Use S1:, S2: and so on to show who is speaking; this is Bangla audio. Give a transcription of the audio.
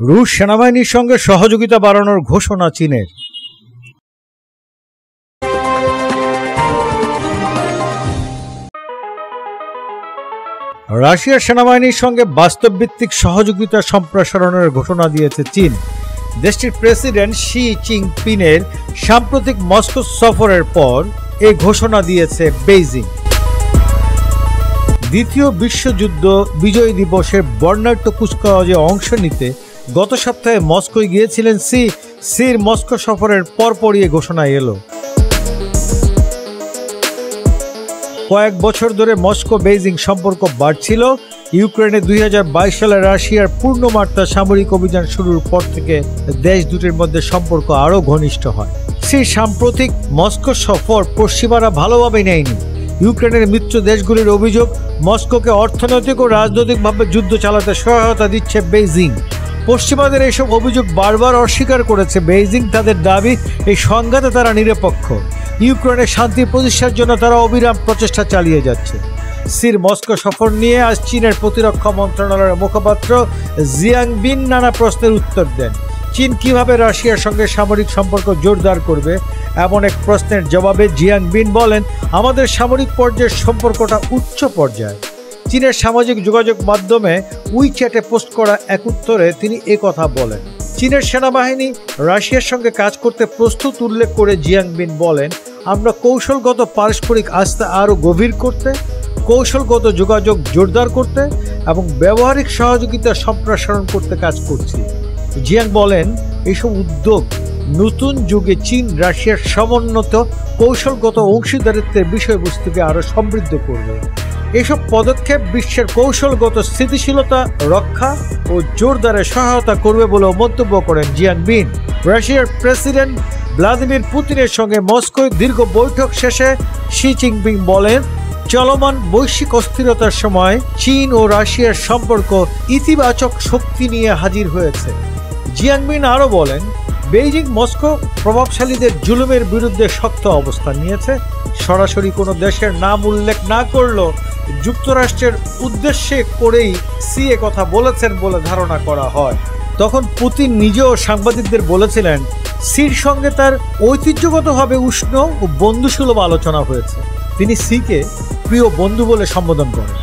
S1: রুশ সেনাবাহিনীর সঙ্গে সহযোগিতা বাড়ানোর ঘোষণা চীনের। রাশিয়ার সেনাবাহিনীর সঙ্গে বাস্তবভিত্তিক সহযোগিতা সম্প্রসারণের ঘোষণা দিয়েছে চীন। দেশটির প্রেসিডেন্ট শি জিনপিংয়ের সাম্প্রতিক মস্কো সফরের পর এই ঘোষণা দিয়েছে বেইজিং। দ্বিতীয় বিশ্বযুদ্ধ বিজয় দিবসের বর্ণাঢ্য কুচকাওয়াজে অংশ নিতে গত সপ্তাহে মস্কোয় গিয়েছিলেন সির মস্কো সফরের পরপরই এ ঘোষণা এলো। কয়েক বছর ধরে মস্কো বেইজিং সম্পর্ক বাড়ছিল। ইউক্রেনে 2022 সালে রাশিয়ার পূর্ণমাত্রা সামরিক অভিযান শুরুর পর থেকে দেশ দুটির মধ্যে সম্পর্ক আরও ঘনিষ্ঠ হয়। সাম্প্রতিক মস্কো সফর পশ্চিমারা ভালোভাবে নেয়নি। ইউক্রেনের মিত্র দেশগুলির অভিযোগ, মস্কোকে অর্থনৈতিক ও রাজনৈতিকভাবে যুদ্ধ চালাতে সহায়তা দিচ্ছে বেইজিং। পশ্চিমাদের এইসব অভিযোগ বারবার অস্বীকার করেছে বেইজিং। তাদের দাবি, এই সংঘাতে তারা নিরপেক্ষ। ইউক্রেনের শান্তি প্রতিষ্ঠার জন্য তারা অবিরাম প্রচেষ্টা চালিয়ে যাচ্ছে। সির মস্কো সফর নিয়ে আজ চীনের প্রতিরক্ষা মন্ত্রণালয়ের মুখপাত্র জিয়াংবিন নানা প্রশ্নের উত্তর দেন। চীন কিভাবে রাশিয়ার সঙ্গে সামরিক সম্পর্ক জোরদার করবে, এমন এক প্রশ্নের জবাবে জিয়াংবিন বলেন, আমাদের সামরিক পর্যায়ের সম্পর্কটা উচ্চ পর্যায়ে। চীনের সামাজিক যোগাযোগ মাধ্যমে উইচ্যাটে পোস্ট করা এক উত্তরে তিনি কথা বলেন। চীনের সেনাবাহিনী রাশিয়ার সঙ্গে কাজ করতে প্রস্তুত উল্লেখ করে জিয়াংবিন বলেন, আমরা কৌশলগত পারস্পরিক আস্থা আরও গভীর করতে, কৌশলগত যোগাযোগ জোরদার করতে এবং ব্যবহারিক সহযোগিতা সম্প্রসারণ করতে কাজ করছি। জিয়াং বলেন, এইসব উদ্যোগ নতুন যুগে চীন রাশিয়ার সমন্বিত কৌশলগত অংশীদারিত্বের বিষয়বস্তুকে আরও সমৃদ্ধ করবে। এসব পদক্ষেপ বিশ্বের কৌশলগত স্থিতিশীলতা রক্ষা ও জোরদারে সহায়তা করবে বলেও মন্তব্য করেন জিয়াংবিন। রাশিয়ার প্রেসিডেন্ট ভ্লাদিমির পুতিনের সঙ্গে মস্কোয় দীর্ঘ বৈঠক শেষে শি জিনপিং বলেন, চলমান বৈশ্বিক অস্থিরতার সময় চীন ও রাশিয়ার সম্পর্ক ইতিবাচক শক্তি নিয়ে হাজির হয়েছে। জিয়াংবিন আরও বলেন, বেইজিং মস্কো প্রভাবশালীদের জুলুমের বিরুদ্ধে শক্ত অবস্থান নিয়েছে। সরাসরি কোনো দেশের নাম উল্লেখ না করলেও যুক্তরাষ্ট্রের উদ্দেশ্যে করেই কথা বলেছেন বলে ধারণা করা হয়। তখন পুতিন নিজেও সাংবাদিকদের বলেছিলেন, সির সঙ্গে তার ঐতিহ্যগতভাবে উষ্ণ ও বন্ধুসুলভ আলোচনা হয়েছে। তিনি সিকে প্রিয় বন্ধু বলে সম্বোধন করেন।